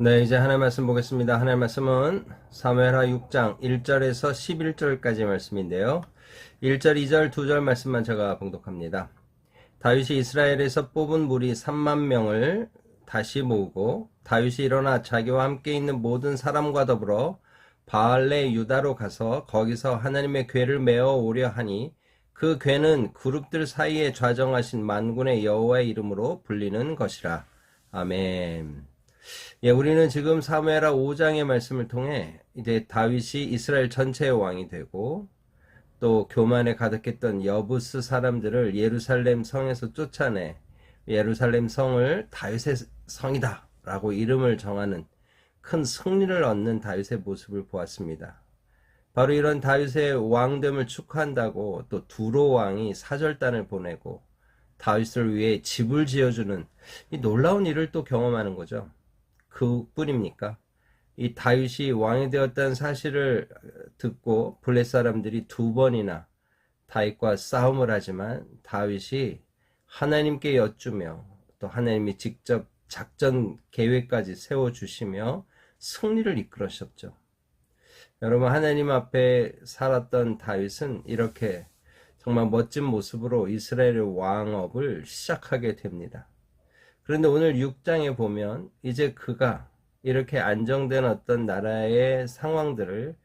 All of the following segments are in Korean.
네, 이제 하나님 말씀 보겠습니다. 하나님 말씀은 사무엘하 6장 1절에서 11절까지 말씀인데요. 1절, 2절, 2절 말씀만 제가 봉독합니다. 다윗이 이스라엘에서 뽑은 무리 3만 명을 다시 모으고 다윗이 일어나 자기와 함께 있는 모든 사람과 더불어 바알레 유다로 가서 거기서 하나님의 궤를 메어 오려 하니 그 궤는 그룹들 사이에 좌정하신 만군의 여호와의 이름으로 불리는 것이라. 아멘. 예, 우리는 지금 사무엘하 5장의 말씀을 통해 이제 다윗이 이스라엘 전체의 왕이 되고 또 교만에 가득했던 여부스 사람들을 예루살렘 성에서 쫓아내 예루살렘 성을 다윗의 성이다 라고 이름을 정하는 큰 승리를 얻는 다윗의 모습을 보았습니다. 바로 이런 다윗의 왕됨을 축하한다고 또 두로 왕이 사절단을 보내고 다윗을 위해 집을 지어주는 이 놀라운 일을 또 경험하는 거죠. 그뿐입니까? 이 다윗이 왕이 되었다는 사실을 듣고 블레 사람들이 두 번이나 다윗과 싸움을 하지만 다윗이 하나님께 여쭈며 또 하나님이 직접 작전 계획까지 세워주시며 승리를 이끌으셨죠. 여러분, 하나님 앞에 살았던 다윗은 이렇게 정말 멋진 모습으로 이스라엘의 왕업을 시작하게 됩니다. 그런데 오늘 6장에 보면 이제 그가 이렇게 안정된 어떤 나라의 상황들을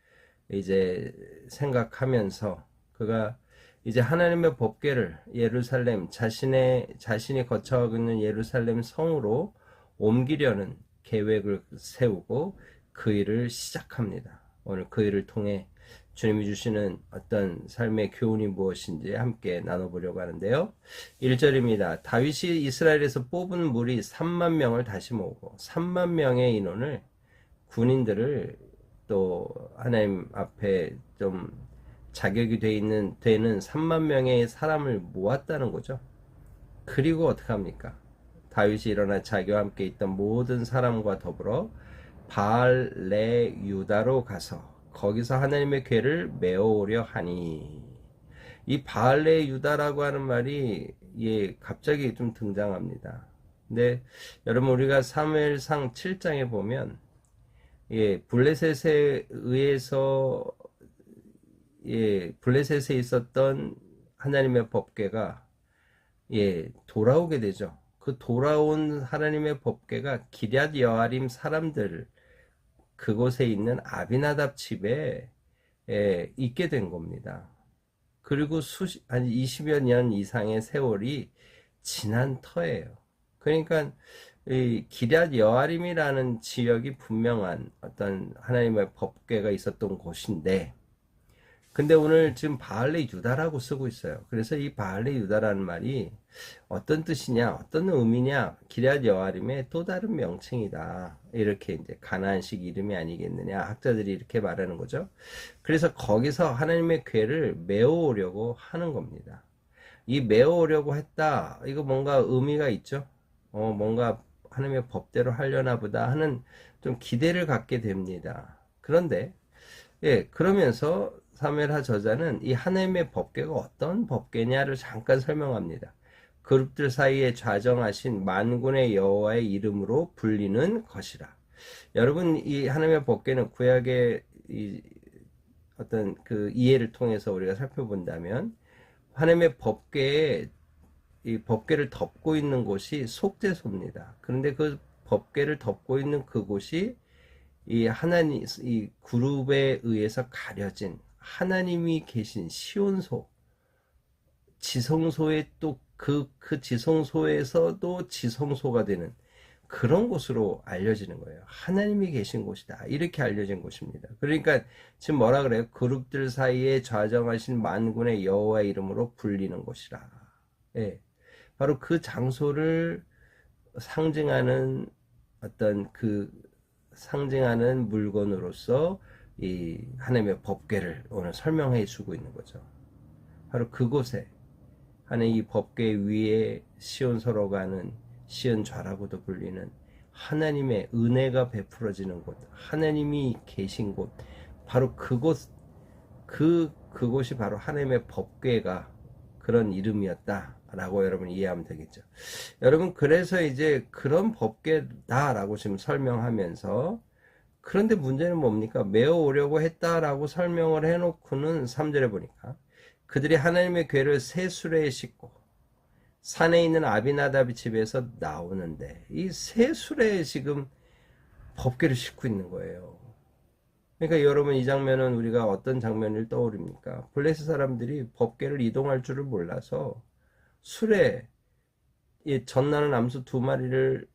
이제 생각하면서 그가 이제 하나님의 법궤를 예루살렘 자신이 거쳐가고 있는 예루살렘 성으로 옮기려는 계획을 세우고 그 일을 시작합니다. 오늘 그 일을 통해 주님이 주시는 어떤 삶의 교훈이 무엇인지 함께 나눠보려고 하는데요. 1절입니다. 다윗이 이스라엘에서 뽑은 무리 3만 명을 다시 모으고 3만 명의 인원을 군인들을 또 하나님 앞에 좀 자격이 되는 3만 명의 사람을 모았다는 거죠. 그리고 어떻게 합니까? 다윗이 일어나 자기와 함께 있던 모든 사람과 더불어 바알레 유다로 가서 거기서 하나님의 궤를 메어오려 하니, 이 바알레 유다라고 하는 말이 갑자기 좀 등장합니다. 근데 여러분, 우리가 사무엘상 7장에 보면 블레셋에 의해서 블레셋에 있었던 하나님의 법궤가 돌아오게 되죠. 그 돌아온 하나님의 법궤가 기럇 여아림 사람들, 그곳에 있는 아비나답 집에 있게 된 겁니다. 그리고 한 20여 년 이상의 세월이 지난 터예요. 그러니까 이 기럇 여아림이라는 지역이 분명한 어떤 하나님의 법궤가 있었던 곳인데, 근데 오늘 지금 바알레 유다라고 쓰고 있어요. 그래서 이 바알레 유다라는 말이 어떤 뜻이냐, 어떤 의미냐, 기럇 여아림의 또 다른 명칭이다. 이렇게 이제 가나안식 이름이 아니겠느냐, 학자들이 이렇게 말하는 거죠. 그래서 거기서 하나님의 궤를 메어오려고 하는 겁니다. 이 메어오려고 했다, 이거 뭔가 의미가 있죠. 뭔가 하나님의 법대로 하려나 보다 하는 좀 기대를 갖게 됩니다. 그런데 그러면서 사무엘하 저자는 이 하나님의 법궤가 어떤 법궤냐를 잠깐 설명합니다. 그룹들 사이에 좌정하신 만군의 여호와의 이름으로 불리는 것이라. 여러분, 이 하나님의 법궤는 구약의 어떤 그 이해를 통해서 우리가 살펴본다면 하나님의 법궤에 이 법궤를 덮고 있는 곳이 속죄소입니다. 그런데 그 법궤를 덮고 있는 그곳이 이 그룹에 의해서 가려진 하나님이 계신 시온소, 지성소에 또 그 지성소에서도 지성소가 되는 그런 곳으로 알려지는 거예요. 하나님이 계신 곳이다. 이렇게 알려진 곳입니다. 그러니까 지금 뭐라 그래요? 그룹들 사이에 좌정하신 만군의 여호와의 이름으로 불리는 곳이라. 바로 그 장소를 상징하는 어떤 상징하는 물건으로서 이 하나님의 법궤를 오늘 설명해 주고 있는 거죠. 바로 그곳에 하나님 이 법궤 위에 시온소로 가는 시온좌라고도 불리는 하나님의 은혜가 베풀어지는 곳, 하나님이 계신 곳, 바로 그곳이 바로 하나님의 법궤가 그런 이름이었다. 라고 여러분 이해하면 되겠죠. 여러분, 그래서 이제 그런 법궤다라고 지금 설명하면서, 그런데 문제는 뭡니까? 메어 오려고 했다라고 설명을 해놓고는 3절에 보니까 그들이 하나님의 궤를 새 수레에 싣고 산에 있는 아비나답의 집에서 나오는데, 이 새 수레에 지금 법궤를 싣고 있는 거예요. 그러니까 여러분, 이 장면은 우리가 어떤 장면을 떠올립니까? 블레셋 사람들이 법궤를 이동할 줄을 몰라서 수레, 이 젖나는 암수 2마리를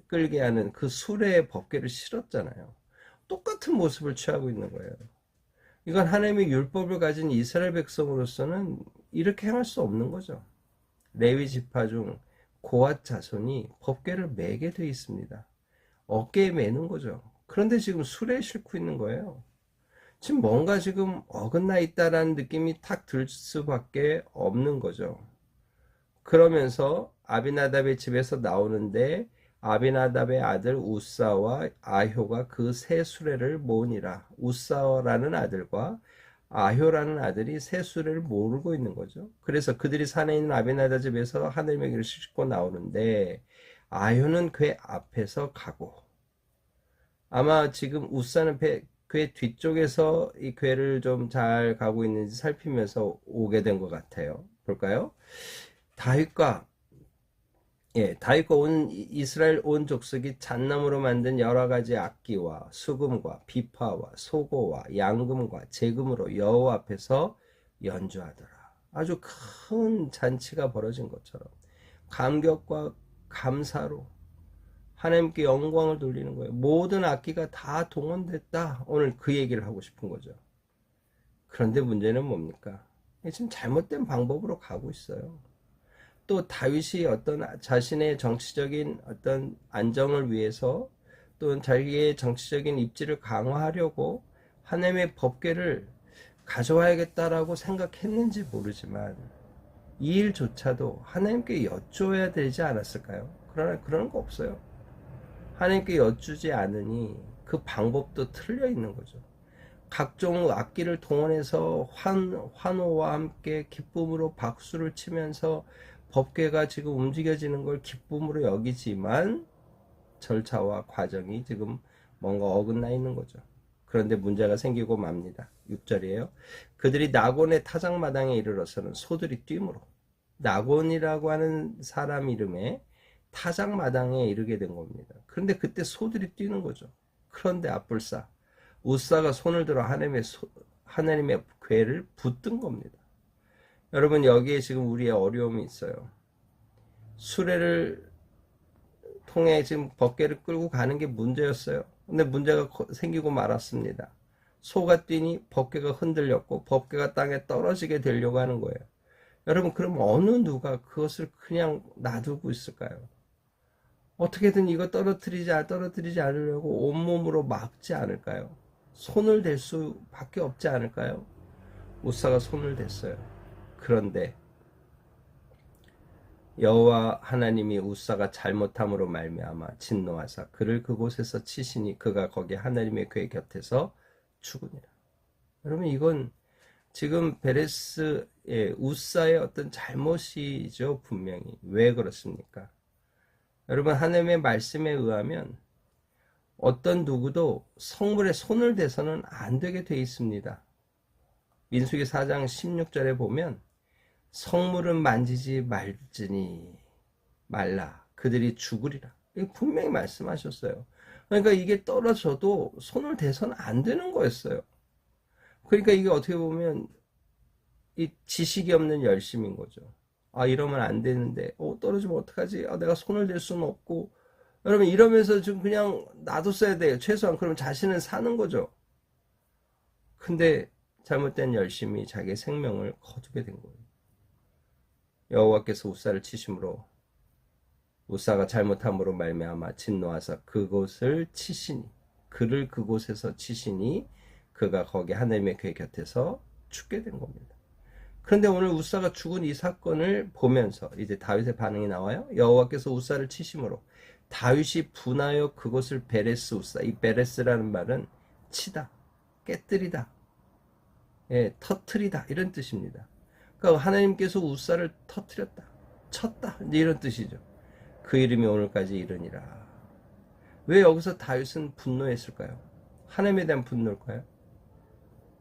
끌게 하는 그 수레에 법궤를 실었잖아요. 똑같은 모습을 취하고 있는 거예요. 이건 하나님의 율법을 가진 이스라엘 백성으로서는 이렇게 행할 수 없는 거죠. 레위 지파 중 고앗 자손이 법궤를 매게 돼 있습니다. 어깨에 매는 거죠. 그런데 지금 수레에 싣고 있는 거예요. 지금 뭔가 지금 어긋나 있다라는 느낌이 탁 들 수밖에 없는 거죠. 그러면서 아비나답의 집에서 나오는데 아비나답의 아들 우사와 아효가 그 새 수레를 모으니라. 우사라는 아들과 아효라는 아들이 새 수레를 모으고 있는 거죠. 그래서 그들이 산에 있는 아비나답 집에서 하늘의 길을 싣고 나오는데 아효는 궤 앞에서 가고, 아마 지금 우사는 궤 뒤쪽에서 이 궤를 좀 잘 가고 있는지 살피면서 오게 된 것 같아요. 볼까요? 다윗과 온 이스라엘 온 족속이 잣나무로 만든 여러 가지 악기와 수금과 비파와 소고와 양금과 제금으로 여호와 앞에서 연주하더라. 아주 큰 잔치가 벌어진 것처럼 감격과 감사로 하나님께 영광을 돌리는 거예요. 모든 악기가 다 동원됐다. 오늘 그 얘기를 하고 싶은 거죠. 그런데 문제는 뭡니까? 지금 잘못된 방법으로 가고 있어요. 또 다윗이 어떤 자신의 정치적인 어떤 안정을 위해서, 또 자기의 정치적인 입지를 강화하려고 하나님의 법궤를 가져와야겠다라고 생각했는지 모르지만 이 일조차도 하나님께 여쭈어야 되지 않았을까요? 그러나 그런 거 없어요. 하나님께 여쭈지 않으니 그 방법도 틀려 있는 거죠. 각종 악기를 동원해서 환호와 함께 기쁨으로 박수를 치면서 법궤가 지금 움직여지는 걸 기쁨으로 여기지만 절차와 과정이 지금 뭔가 어긋나 있는 거죠. 그런데 문제가 생기고 맙니다. 6절이에요. 그들이 나곤의 타작마당에 이르러서는 소들이 뛰므로, 나곤이라고 하는 사람 이름에 타작마당에 이르게 된 겁니다. 그런데 그때 소들이 뛰는 거죠. 그런데 앞불사 우사가 손을 들어 하나님의 궤를 붙든 겁니다. 여러분, 여기에 지금 우리의 어려움이 있어요. 수레를 통해 지금 법궤를 끌고 가는 게 문제였어요. 근데 문제가 생기고 말았습니다. 소가 뛰니 법궤가 흔들렸고 법궤가 땅에 떨어지게 되려고 하는 거예요. 여러분, 그럼 어느 누가 그것을 그냥 놔두고 있을까요? 어떻게든 이거 떨어뜨리지 않으려고 온몸으로 막지 않을까요? 손을 댈 수밖에 없지 않을까요? 우사가 손을 댔어요. 그런데 여호와 하나님이 우사가 잘못함으로 말미암아 진노하사 그를 그곳에서 치시니 그가 거기 하나님의 궤 곁에서 죽으니라. 여러분, 이건 지금 베레스의 우사의 어떤 잘못이죠. 분명히. 왜 그렇습니까? 여러분, 하나님의 말씀에 의하면 어떤 누구도 성물에 손을 대서는 안 되게 돼 있습니다. 민수기 4장 16절에 보면 성물은 만지지 말라. 그들이 죽으리라. 이거 분명히 말씀하셨어요. 그러니까 이게 떨어져도 손을 대서는 안 되는 거였어요. 그러니까 이게 어떻게 보면 이 지식이 없는 열심인 거죠. 아, 이러면 안 되는데, 떨어지면 어떡하지? 내가 손을 댈 수는 없고. 여러분, 이러면서 좀 그냥 놔뒀어야 돼요. 최소한. 그러면 자신은 사는 거죠. 근데 잘못된 열심이 자기의 생명을 거두게 된 거예요. 여호와께서 우사를 치심으로 우사가 잘못함으로 말미암아 진노하사 그곳을 치시니, 그를 그곳에서 치시니 그가 거기 하나님의 궤 곁에서 죽게 된 겁니다. 그런데 오늘 우사가 죽은 이 사건을 보면서 이제 다윗의 반응이 나와요. 여호와께서 우사를 치심으로 다윗이 분하여 그곳을 베레스 우사, 이 베레스라는 말은 치다, 깨뜨리다, 터트리다 이런 뜻입니다. 그러니까 하나님께서 우사를 터트렸다. 쳤다. 이제 이런 뜻이죠. 그 이름이 오늘까지 이르니라. 왜 여기서 다윗은 분노했을까요? 하나님에 대한 분노일까요?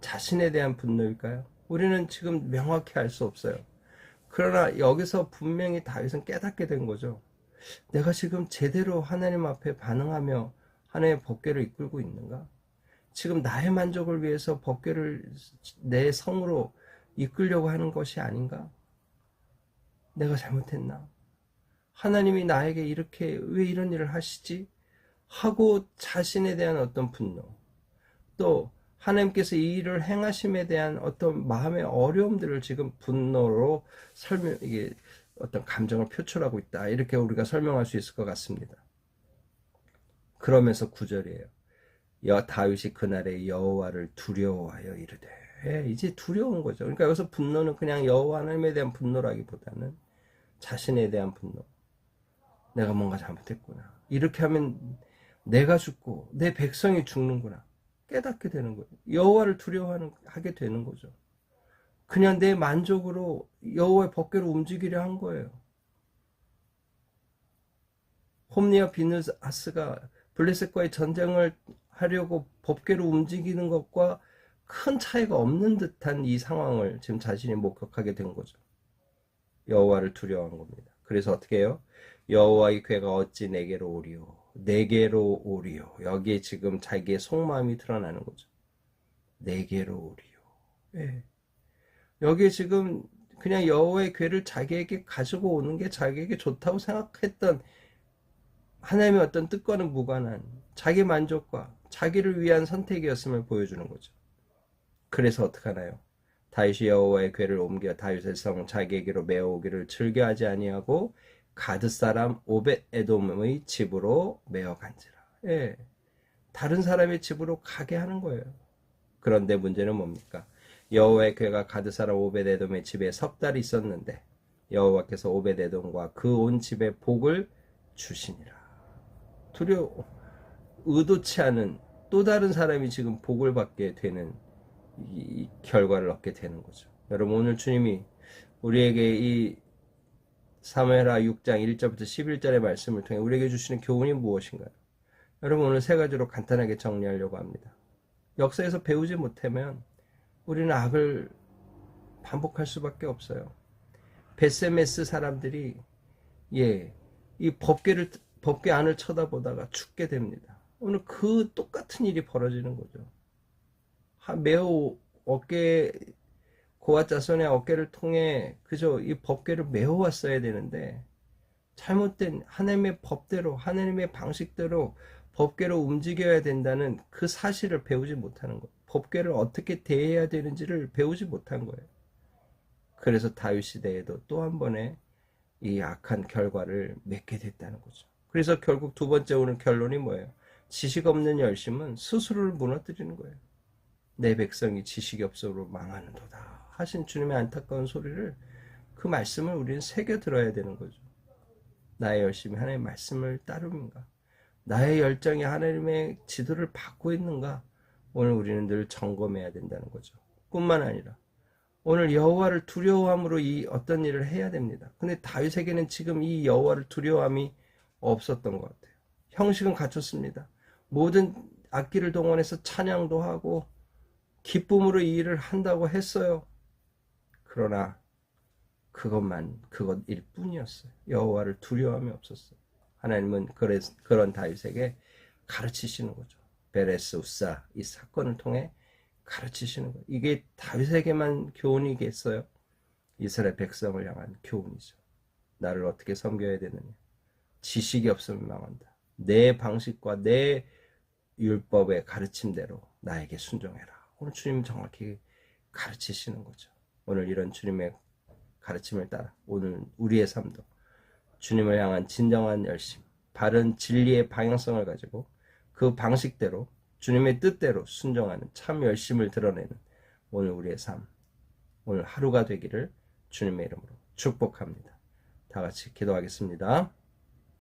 자신에 대한 분노일까요? 우리는 지금 명확히 알 수 없어요. 그러나 여기서 분명히 다윗은 깨닫게 된 거죠. 내가 지금 제대로 하나님 앞에 반응하며 하나님의 법궤를 이끌고 있는가? 지금 나의 만족을 위해서 법궤를 내 성으로 이끌려고 하는 것이 아닌가? 내가 잘못했나? 하나님이 나에게 이렇게 왜 이런 일을 하시지? 하고 자신에 대한 어떤 분노, 또 하나님께서 이 일을 행하심에 대한 어떤 마음의 어려움들을 지금 분노로 이게 어떤 감정을 표출하고 있다. 이렇게 우리가 설명할 수 있을 것 같습니다. 그러면서 9절이에요. 다윗이 그날에 여호와를 두려워하여 이르되. 이제 두려운 거죠. 그러니까 여기서 분노는 그냥 여호와 하나님에 대한 분노라기보다는 자신에 대한 분노. 내가 뭔가 잘못했구나. 이렇게 하면 내가 죽고 내 백성이 죽는구나. 깨닫게 되는 거예요. 여호와를 두려워하게 되는 거죠. 그냥 내 만족으로 여호와의 법궤로 움직이려 한 거예요. 홈리와 비느하스가 블레셋과의 전쟁을 하려고 법궤로 움직이는 것과 큰 차이가 없는 듯한 이 상황을 지금 자신이 목격하게 된 거죠. 여호와를 두려워한 겁니다. 그래서 어떻게 해요? 여호와의 궤가 어찌 내게로 오리요? 내게로 오리요. 여기에 지금 자기의 속마음이 드러나는 거죠. 내게로 오리요. 네. 여기에 지금 그냥 여호와의 궤를 자기에게 가지고 오는 게 자기에게 좋다고 생각했던 하나님의 어떤 뜻과는 무관한 자기 만족과 자기를 위한 선택이었음을 보여주는 거죠. 그래서 어떻게 하나요? 다윗이 여호와의 궤를 옮겨 다윗의 성 자기에게로 메어오기를 즐겨하지 아니하고 가드 사람 오벳 에돔의 집으로 메어간지라. 예, 다른 사람의 집으로 가게 하는 거예요. 그런데 문제는 뭡니까? 여호와의 궤가 가드 사람 오벳 에돔의 집에 석 달이 있었는데 여호와께서 오벳 에돔과 그 온 집에 복을 주시니라. 의도치 않은 또 다른 사람이 지금 복을 받게 되는 이 결과를 얻게 되는 거죠. 여러분, 오늘 주님이 우리에게 이 사무엘하 6장 1절부터 11절의 말씀을 통해 우리에게 주시는 교훈이 무엇인가요? 여러분, 오늘 세 가지로 간단하게 정리하려고 합니다. 역사에서 배우지 못하면 우리는 악을 반복할 수밖에 없어요. 베세메스 사람들이 이 법궤 안을 쳐다보다가 죽게 됩니다. 오늘 그 똑같은 일이 벌어지는 거죠. 매우 고아 자손의 어깨를 통해 그저 이 법궤를 메워왔어야 되는데 잘못된 하나님의 법대로 하나님의 방식대로 법궤로 움직여야 된다는 그 사실을 배우지 못하는 거예요. 법궤를 어떻게 대해야 되는지를 배우지 못한 거예요. 그래서 다윗 시대에도 또 한 번의 이 악한 결과를 맺게 됐다는 거죠. 그래서 결국 두 번째 오는 결론이 뭐예요? 지식 없는 열심은 스스로를 무너뜨리는 거예요. 내 백성이 지식이 없어로 망하는도다 하신 주님의 안타까운 소리를, 그 말씀을 우리는 새겨 들어야 되는 거죠. 나의 열심이 하나님의 말씀을 따름인가? 나의 열정이 하나님의 지도를 받고 있는가? 오늘 우리는 늘 점검해야 된다는 거죠. 뿐만 아니라 오늘 여호와를 두려워함으로 이 어떤 일을 해야 됩니다. 근데 다윗에게는 지금 이 여호와를 두려워함이 없었던 것 같아요. 형식은 갖췄습니다. 모든 악기를 동원해서 찬양도 하고 기쁨으로 이 일을 한다고 했어요. 그러나 그것 일뿐이었어요. 여호와를 두려워함이 없었어요. 하나님은 그런 다윗에게 가르치시는 거죠. 베레스 우사 이 사건을 통해 가르치시는 거예요. 이게 다윗에게만 교훈이겠어요? 이스라엘 백성을 향한 교훈이죠. 나를 어떻게 섬겨야 되느냐. 지식이 없으면 망한다. 내 방식과 내 율법의 가르침대로 나에게 순종해라. 오늘 주님 정확히 가르치시는 거죠. 오늘 이런 주님의 가르침을 따라 오늘 우리의 삶도 주님을 향한 진정한 열심, 바른 진리의 방향성을 가지고 그 방식대로 주님의 뜻대로 순종하는 참 열심을 드러내는 오늘 우리의 삶, 오늘 하루가 되기를 주님의 이름으로 축복합니다. 다 같이 기도하겠습니다.